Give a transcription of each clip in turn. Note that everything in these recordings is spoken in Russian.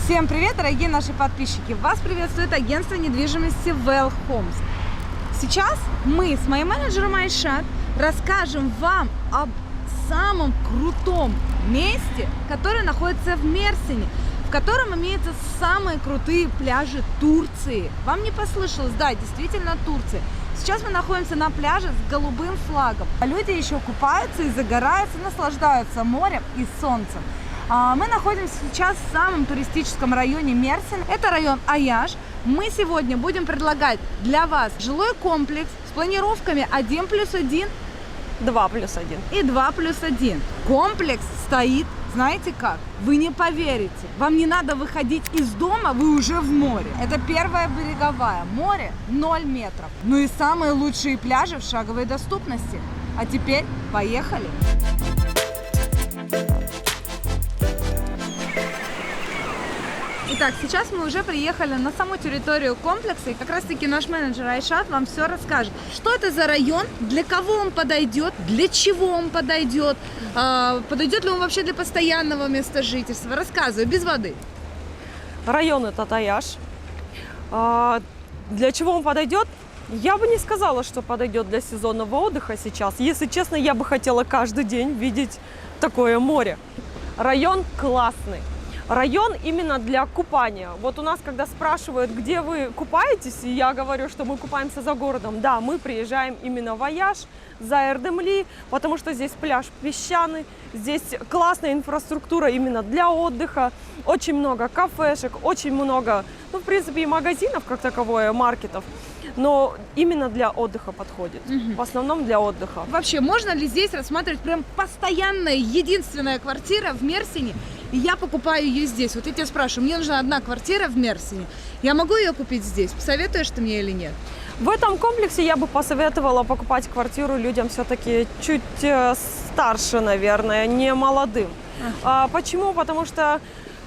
Всем привет, дорогие наши подписчики! Вас приветствует агентство недвижимости Well Homes. Сейчас мы с моим менеджером Айшат расскажем вам об самом крутом месте, которое находится в Мерсине, в котором имеются самые крутые пляжи Турции. Вам не послышалось? Да, действительно Турция. Сейчас мы находимся на пляже с голубым флагом. Люди еще купаются и загораются, наслаждаются морем и солнцем. Мы находимся сейчас в самом туристическом районе Мерсин. Это район Аяш. Мы сегодня будем предлагать для вас жилой комплекс с планировками 1+1, 2+1 и 2+1. Комплекс стоит, знаете как? Вы не поверите. Вам не надо выходить из дома, вы уже в море. Это первая береговая. Море 0 метров. Ну и самые лучшие пляжи в шаговой доступности. А теперь поехали. Итак, сейчас мы уже приехали на саму территорию комплекса, и как раз таки наш менеджер Айшат вам все расскажет. Что это за район, для кого он подойдет, для чего он подойдет, подойдет ли он вообще для постоянного места жительства. Рассказываю, без воды. Район этот Аяш. Для чего он подойдет? Я бы не сказала, что подойдет для сезонного отдыха сейчас. Если честно, я бы хотела каждый день видеть такое море. Район классный. Район именно для купания. Вот у нас, когда спрашивают, где вы купаетесь, и я говорю, что мы купаемся за городом. Да, мы приезжаем именно в Аяш, за Эрдемли, потому что здесь пляж песчаный, здесь классная инфраструктура именно для отдыха, очень много кафешек, очень много, в принципе, и магазинов, как таковое, маркетов. Но именно для отдыха подходит. В основном для отдыха. Вообще, можно ли здесь рассматривать прям постоянная, единственная квартира в Мерсине, и я покупаю ее здесь? Вот я тебя спрашиваю, мне нужна одна квартира в Мерсине, я могу ее купить здесь? Посоветуешь ты мне или нет? В этом комплексе я бы посоветовала покупать квартиру людям все-таки чуть старше, наверное, не молодым. Почему? Потому что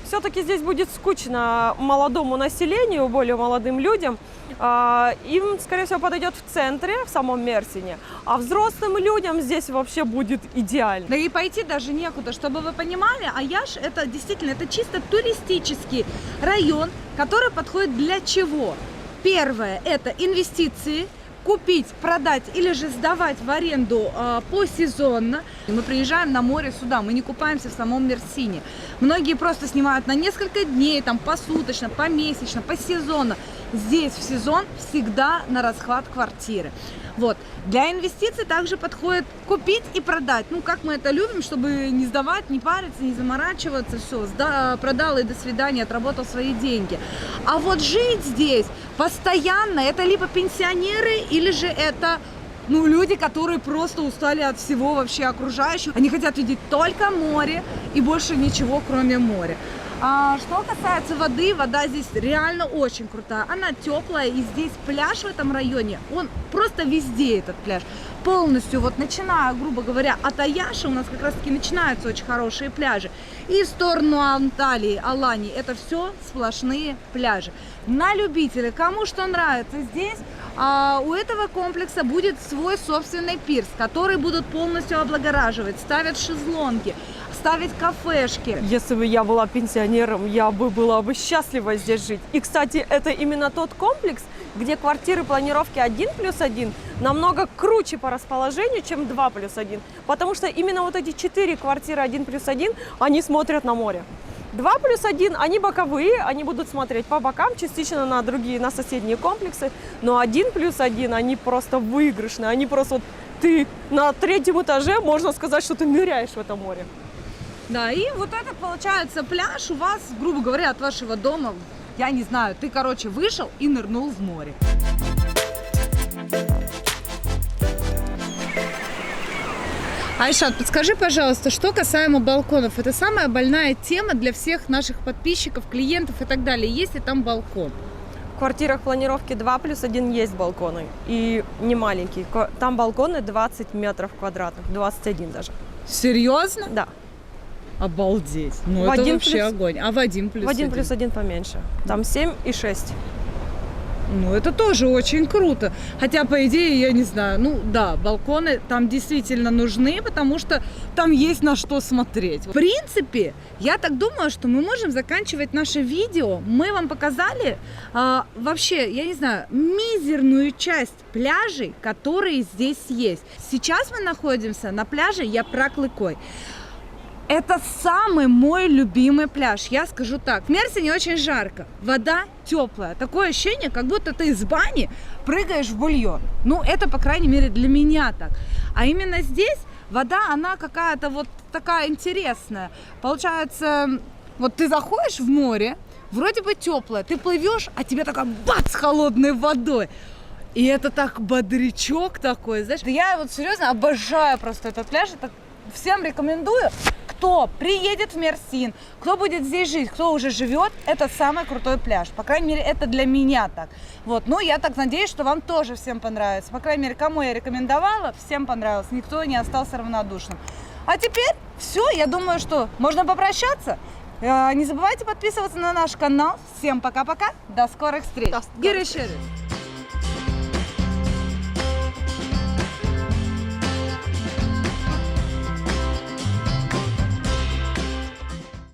все-таки здесь будет скучно молодому населению, более молодым людям. Им, скорее всего, подойдет в центре, в самом Мерсине, а взрослым людям здесь вообще будет идеально. Да и пойти даже некуда, чтобы вы понимали, Аяш это действительно, это чисто туристический район, который подходит для чего? Первое, это инвестиции. Купить, продать или же сдавать в аренду посезонно. Мы приезжаем на море сюда, мы не купаемся в самом Мерсине. Многие просто снимают на несколько дней, там посуточно, помесячно, посезонно. Здесь в сезон всегда на расхват квартиры. Вот. Для инвестиций также подходит купить и продать. Ну, как мы это любим, чтобы не сдавать, не париться, не заморачиваться. Все, продал и до свидания, отработал свои деньги. А вот жить здесь постоянно, это либо пенсионеры, или же это люди, которые просто устали от всего вообще окружающего. Они хотят видеть только море и больше ничего, кроме моря. Что касается воды, вода здесь реально очень крутая. Она теплая, и здесь пляж в этом районе, он просто везде этот пляж. Полностью, вот начиная, грубо говоря, от Аяша, у нас как раз таки начинаются очень хорошие пляжи. И в сторону Анталии, Алании, это все сплошные пляжи. На любителя, кому что нравится здесь, у этого комплекса будет свой собственный пирс, который будут полностью облагораживать, ставят шезлонги, ставить кафешки. Если бы я была пенсионером, я бы была бы счастлива здесь жить. И, кстати, это именно тот комплекс, где квартиры планировки 1+1 намного круче по расположению, чем 2+1. Потому что именно вот эти 4 квартиры 1+1, они смотрят на море. 2+1, они боковые, они будут смотреть по бокам, частично на другие, на соседние комплексы. Но 1+1, они просто выигрышные. Они просто, вот ты на 3-м этаже, можно сказать, что ты ныряешь в это море. Да, и вот это получается пляж у вас, грубо говоря, от вашего дома, я не знаю, ты, короче, вышел и нырнул в море. Айшат, подскажи, пожалуйста, что касаемо балконов, это самая больная тема для всех наших подписчиков, клиентов и так далее, есть ли там балкон? В квартирах планировки 2+1 есть балконы, и не маленькие, там балконы 20 метров квадратных, 21 даже. Серьезно? Да. Обалдеть. Ну, это вообще огонь. А в 1+1? В 1+1 поменьше. Там 7 и 6. Ну, это тоже очень круто. Хотя, по идее, я не знаю, ну да, балконы там действительно нужны, потому что там есть на что смотреть. В принципе, я так думаю, что мы можем заканчивать наше видео. Мы вам показали вообще, я не знаю, мизерную часть пляжей, которые здесь есть. Сейчас мы находимся на пляже Япрак-Лыкой. Это самый мой любимый пляж, я скажу так. В Мерсине очень жарко, вода теплая. Такое ощущение, как будто ты из бани прыгаешь в бульон. Ну, это, по крайней мере, для меня так. А именно здесь вода, она какая-то вот такая интересная. Получается, вот ты заходишь в море, вроде бы теплое, ты плывешь, а тебе такая бац, холодной водой. И это так бодрячок такой, знаешь. Я вот серьезно обожаю просто этот пляж, это всем рекомендую. Кто приедет в Мерсин, кто будет здесь жить, кто уже живет, это самый крутой пляж. По крайней мере, это для меня так. Вот, ну, я так надеюсь, что вам тоже всем понравится. По крайней мере, кому я рекомендовала, всем понравилось. Никто не остался равнодушным. А теперь все, я думаю, что можно попрощаться. Не забывайте подписываться на наш канал. Всем пока-пока. До скорых встреч. До скорых Görüşürüz.